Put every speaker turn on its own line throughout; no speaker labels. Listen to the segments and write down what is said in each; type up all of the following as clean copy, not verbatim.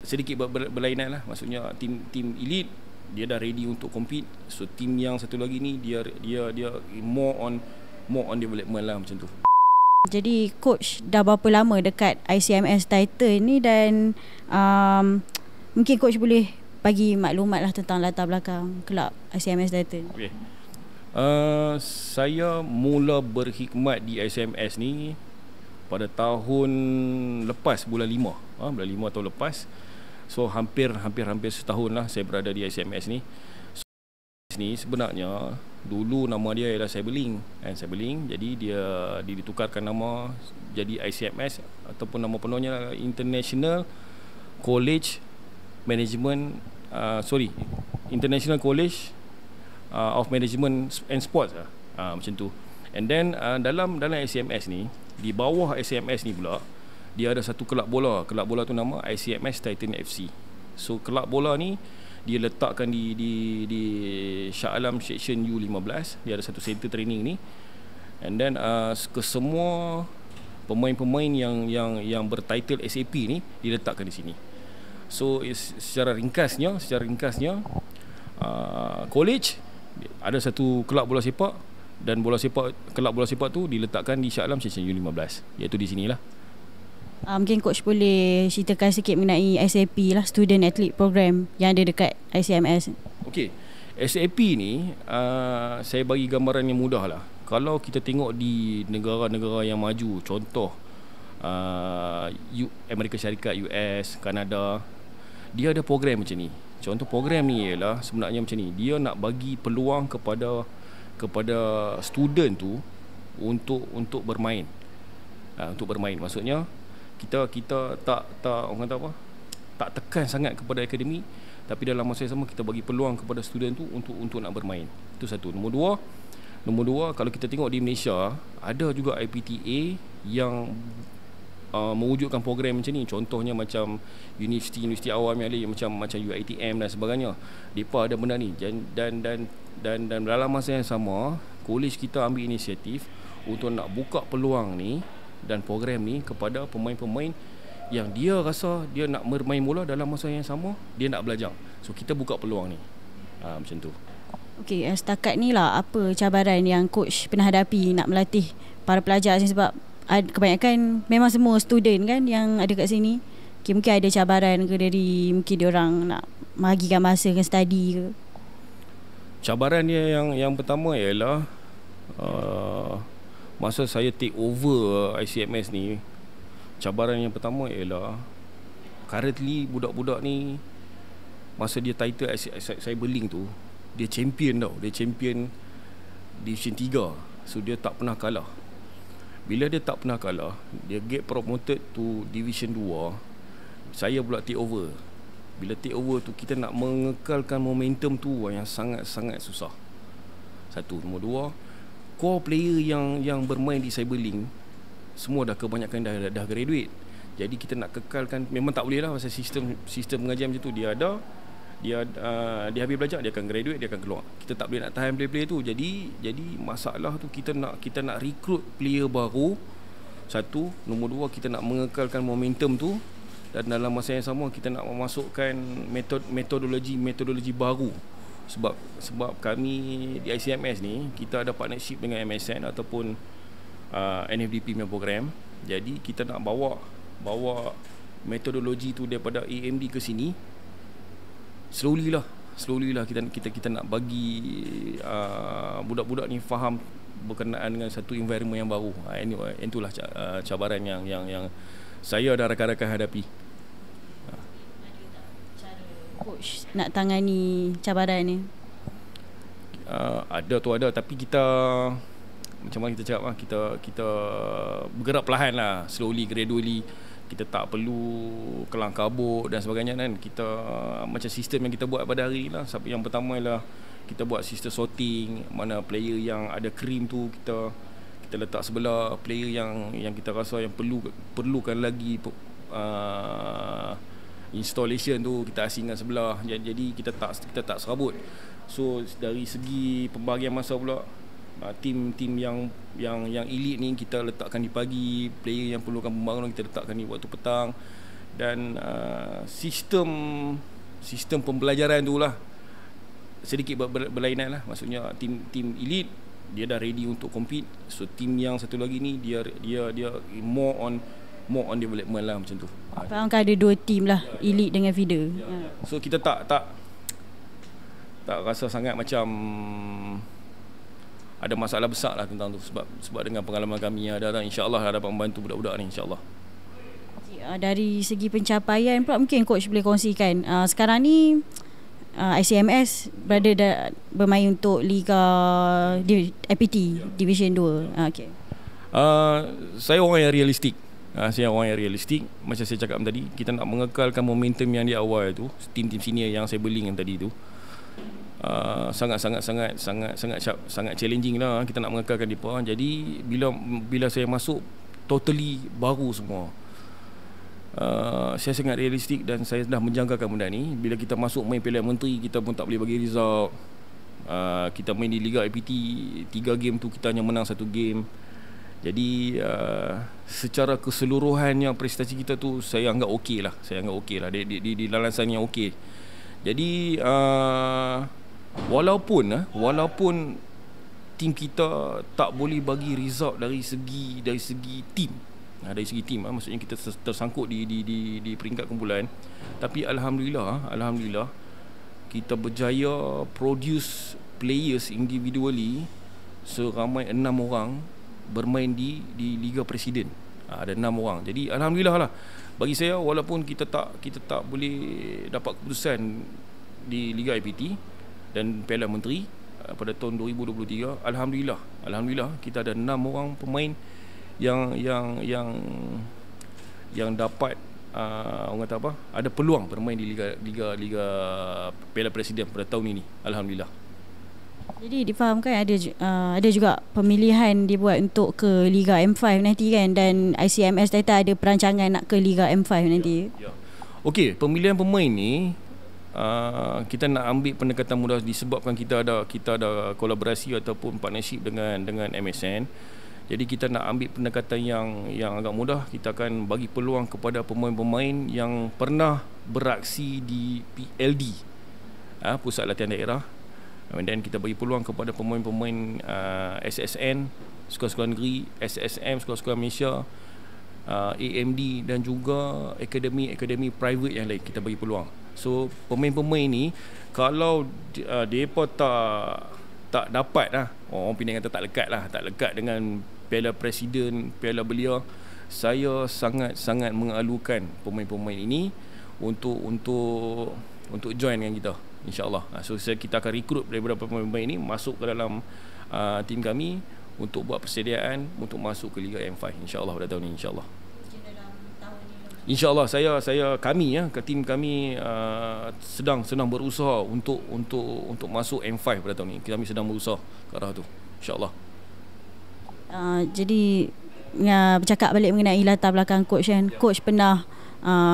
sedikit berlainan lah. Maksudnya tim elite dia dah ready untuk compete. So tim yang satu lagi ni dia more on development lah, macam tu.
Jadi coach dah berapa lama dekat ICMS Titan ni, dan mungkin coach boleh bagi maklumat lah tentang latar belakang kelab ICMS Titan.
Okay. Saya mula berkhidmat di ICMS ni pada tahun lepas, bulan 5. Bulan 5 tahun lepas. So hampir setahun lah saya berada di ICMS ni. So, ni sebenarnya dulu nama dia ialah Cyberlink, jadi dia ditukarkan nama jadi ICMS, ataupun nama penuhnya International College Management, International College of Management and Sports macam tu. And then dalam ICMS ni, di bawah ICMS ni pula dia ada satu kelab bola tu nama ICMS Titan FC. So kelab bola ni dia letakkan di Shah Alam Section U15. Dia ada satu center training ni. And then ke semua pemain-pemain yang bertitle SAP ni diletakkan di sini. So secara ringkasnya college ada satu kelab bola sepak, dan kelab bola sepak tu diletakkan di Shah Alam Section U15, iaitu di sinilah.
Mungkin coach boleh ceritakan sikit mengenai SAP lah, Student Athlete Program yang ada dekat ICMS.
Okey, SAP ni saya bagi gambaran yang mudah lah. Kalau kita tengok di negara-negara yang maju, contoh Amerika Syarikat, US, Kanada, dia ada program macam ni. Contoh program ni ialah sebenarnya macam ni. Dia nak bagi peluang kepada student tu untuk bermain. Untuk bermain maksudnya kita tak orang kata apa, tak tekan sangat kepada akademik, tapi dalam masa yang sama kita bagi peluang kepada student tu untuk nak bermain. Itu satu. Nombor dua, kalau kita tengok di Malaysia ada juga IPTA yang mewujudkan program macam ni. Contohnya macam universiti awam yang lain, macam UiTM dan sebagainya. Depa ada benda ni, dan dalam masa yang sama kolej kita ambil inisiatif untuk nak buka peluang ni dan program ni kepada pemain-pemain yang dia rasa dia nak bermain bola, dalam masa yang sama dia nak belajar. So kita buka peluang ni. Macam tu.
Okey, setakat ni lah apa cabaran yang coach pernah hadapi nak melatih para pelajar ni, sebab kebanyakan memang semua student kan yang ada kat sini. Okay, mungkin ada cabaran ke dari mungkin diorang nak bahagikan masa ke study ke?
Cabaran dia yang pertama ialah masa saya take over ICMS ni, cabaran yang pertama ialah currently budak-budak ni masa dia title Cyberlink tu, dia champion tau. Dia champion Division 3. So dia tak pernah kalah. Bila dia tak pernah kalah, dia get promoted to Division 2. Saya pula take over. Bila take over tu, kita nak mengekalkan momentum tu yang sangat-sangat susah. Satu. Nombor dua, core player yang bermain di Cyberlink semua dah kebanyakan dah graduate. Jadi kita nak kekalkan, memang tak boleh lah pasal sistem pengajian macam tu. Dia habis belajar, dia akan graduate, dia akan keluar. Kita tak boleh nak tahan player tu. Jadi masalah tu kita nak recruit player baru. Satu. Nombor dua, kita nak mengekalkan momentum tu, dan dalam masa yang sama kita nak memasukkan metodologi baru. Sebab kami di ICMS ni kita ada partnership dengan MSN ataupun NFDP punya program. Jadi kita nak bawa metodologi tu daripada AMD ke sini. Slowly lah kita nak bagi budak-budak ni faham berkenaan dengan satu environment yang baru. Itulah cabaran yang saya dan rakan-rakan hadapi.
Coach nak tangani cabaran ni?
Ada, tapi kita macam mana kita cakap lah, kita bergerak perlahan lah, slowly, gradually. Kita tak perlu kelang kabut dan sebagainya kan. Kita macam sistem yang kita buat pada hari ni lah. Yang pertama ialah kita buat sistem sorting, mana player yang ada cream tu kita letak sebelah, player yang kita rasa yang perlukan lagi installation tu kita asingkan sebelah. Jadi kita tak serabut. So dari segi pembahagian masa pula, tim yang elite ni kita letakkan di pagi, player yang perlukan pembangunan kita letakkan di waktu petang. dan sistem pembelajaran tu lah sedikit berlainan lah. Maksudnya tim elite dia dah ready untuk compete, so tim yang satu lagi ni dia more on development lah, macam tu.
Faham kan, ada 2 tim lah, elite dengan feeder.
So kita tak rasa sangat macam ada masalah besar lah tentang tu, sebab dengan pengalaman kami yang ada, insya-Allah dapat membantu budak-budak ni, insya-Allah.
Dari segi pencapaian pula mungkin coach boleh kongsikan, sekarang ni ICMS berada bermain untuk Liga APT Division 2. Okay.
Saya orang yang realistik. Macam saya cakap tadi, kita nak mengekalkan momentum yang di awal tu, tim-tim senior yang saya beli yang tadi tu. Sangat challenging lah kita nak mengekalkan mereka. Jadi bila saya masuk, totally baru semua. Saya sangat realistik dan saya dah menjangkakan benda ni. Bila kita masuk main Piala Menteri, kita pun tak boleh bagi result. Kita main di Liga APT 3 game tu kita hanya menang 1 game. Jadi secara keseluruhannya prestasi kita tu saya anggap okey lah. Di lalasan yang okey. Jadi walaupun tim kita tak boleh bagi result dari segi tim, maksudnya kita tersangkut di peringkat kumpulan, tapi alhamdulillah kita berjaya produce players individually seramai 6 orang bermain di Liga Presiden. Ada 6 orang. Jadi alhamdulillah lah. Bagi saya, walaupun kita tak boleh dapat keputusan di Liga APT dan Piala Menteri pada tahun 2023, alhamdulillah kita ada 6 orang pemain yang dapat orang kata apa, ada peluang bermain di Liga Piala Presiden pada tahun ini, alhamdulillah.
Jadi difahamkan ada juga pemilihan dibuat untuk ke Liga M5 nanti kan, dan ICMS Tata ada perancangan nak ke Liga M5 nanti.
Ya. Okey, pemilihan pemain ni kita nak ambil pendekatan mudah disebabkan kita ada kolaborasi ataupun partnership dengan MSN. Jadi kita nak ambil pendekatan yang agak mudah. Kita akan bagi peluang kepada pemain-pemain yang pernah beraksi di PLD, Pusat Latihan Daerah. Dan kita bagi peluang kepada pemain-pemain SSN, sekolah-sekolah negeri, SSM, sekolah-sekolah Malaysia, AMD dan juga akademi private yang lain, kita bagi peluang. So pemain-pemain ni kalau mereka tak dapat lah, orang Penang kata tak lekat dengan Piala Presiden, Piala Belia, saya sangat mengalukan pemain-pemain ini untuk join dengan kita, insya-Allah. So kita akan rekrut daripada pemain-pemain ini masuk ke dalam tim kami untuk buat persediaan untuk masuk ke Liga M5, insya-Allah pada tahun ini, insya-Allah. InsyaAllah kami tim kami sedang berusaha untuk masuk M5 pada tahun ini. Kami sedang berusaha ke arah tu, insyaAllah.
Jadi bercakap balik mengenai latar belakang coach kan, coach pernah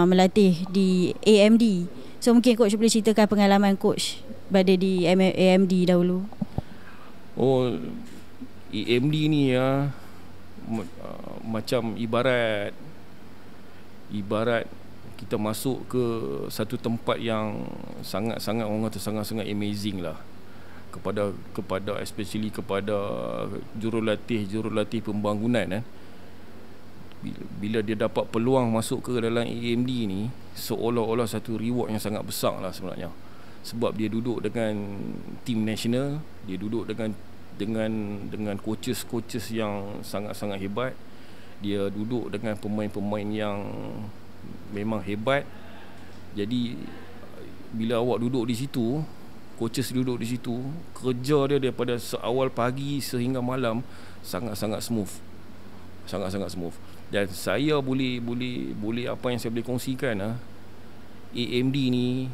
melatih di AMD. So mungkin coach boleh ceritakan pengalaman coach berada di AMD dahulu.
AMD ni macam ibarat kita masuk ke satu tempat yang sangat orang kata sangat amazing lah, kepada especially kepada jurulatih pembangunan bila dia dapat peluang masuk ke dalam AMD ni, seolah-olah satu reward yang sangat besar lah sebenarnya. Sebab dia duduk dengan tim nasional, dia duduk dengan coaches yang sangat hebat. Dia duduk dengan pemain-pemain yang memang hebat. Jadi bila awak duduk di situ, coaches duduk di situ, kerja dia daripada awal pagi sehingga malam sangat smooth. Sangat smooth. Dan saya boleh apa yang saya boleh kongsikan, AMD ni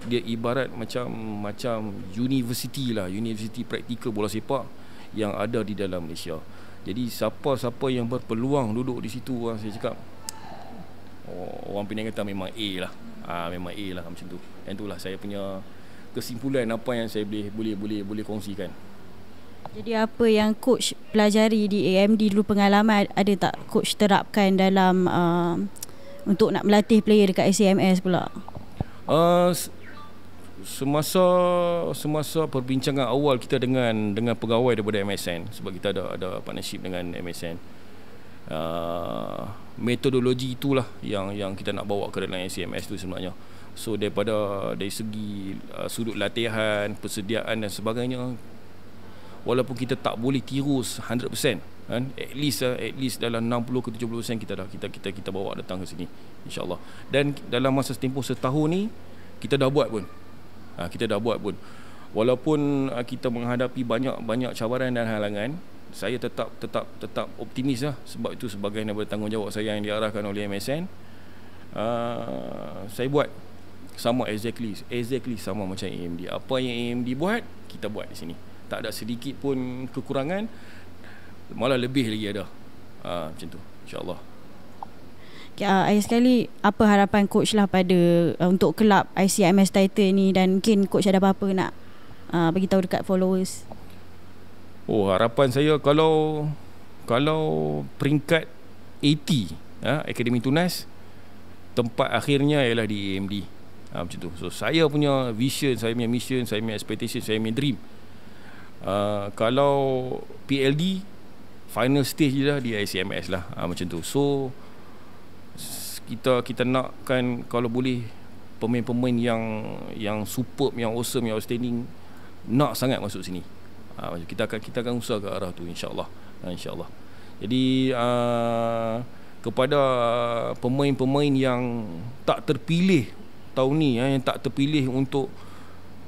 dia ibarat macam university praktikal bola sepak yang ada di dalam Malaysia. Jadi siapa yang berpeluang duduk di situ, saya cakap orang Penang kata memang A lah. Memang A lah macam tu. Dan itulah saya punya kesimpulan apa yang saya boleh kongsikan.
Jadi apa yang coach pelajari di AMD dulu, pengalaman ada tak coach terapkan dalam untuk nak melatih player dekat ICMS pula?
Semasa perbincangan awal kita dengan pegawai daripada MSN, sebab kita ada partnership dengan MSN, metodologi itulah yang kita nak bawa ke dalam ICMS tu sebenarnya. So dari segi sudut latihan, persediaan dan sebagainya, walaupun kita tak boleh tiru 100%, kan, at least dalam 60 ke 70% kita bawa datang ke sini, insya-Allah. Dan dalam masa tempoh setahun ni kita dah buat pun. Walaupun kita menghadapi banyak cabaran dan halangan, saya tetap optimis lah, sebab itu sebagai tanggungjawab saya yang diarahkan oleh MSN. Saya buat sama exactly sama macam AMD. Apa yang AMD buat, kita buat di sini. Tak ada sedikit pun kekurangan, malah lebih lagi ada. Macam tu, insya-Allah.
Akhir sekali, apa harapan coach lah pada untuk kelab ICMS title ni, dan mungkin coach ada apa-apa nak bagi tahu dekat followers?
Harapan saya kalau peringkat 80 Akademi Tunas, tempat akhirnya ialah di AMD. Macam tu. So saya punya vision, saya punya mission, saya punya expectation, saya punya dream, kalau PLD final stage je lah di ICMS lah, macam tu. So kita nakkan kalau boleh pemain-pemain yang superb, yang awesome, yang outstanding, nak sangat masuk sini. Kita akan usaha ke arah tu, insya-Allah. Jadi kepada pemain-pemain yang tak terpilih tahun ni, yang tak terpilih untuk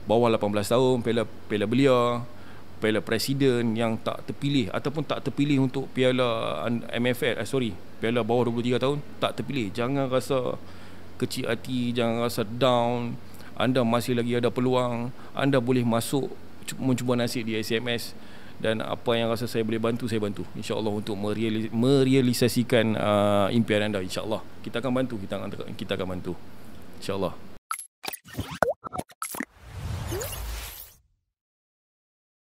bawah 18 tahun, Piala Belia, Piala Presiden, yang tak terpilih ataupun tak terpilih untuk Piala Piala bawah 23 tahun, tak terpilih, jangan rasa kecil hati, jangan rasa down. Anda masih lagi ada peluang, anda boleh masuk, mencuba nasib di ICMS, dan apa yang rasa saya boleh bantu, saya bantu, insya-Allah, untuk merealisasikan impian anda, insya-Allah. Kita akan bantu, insya-Allah.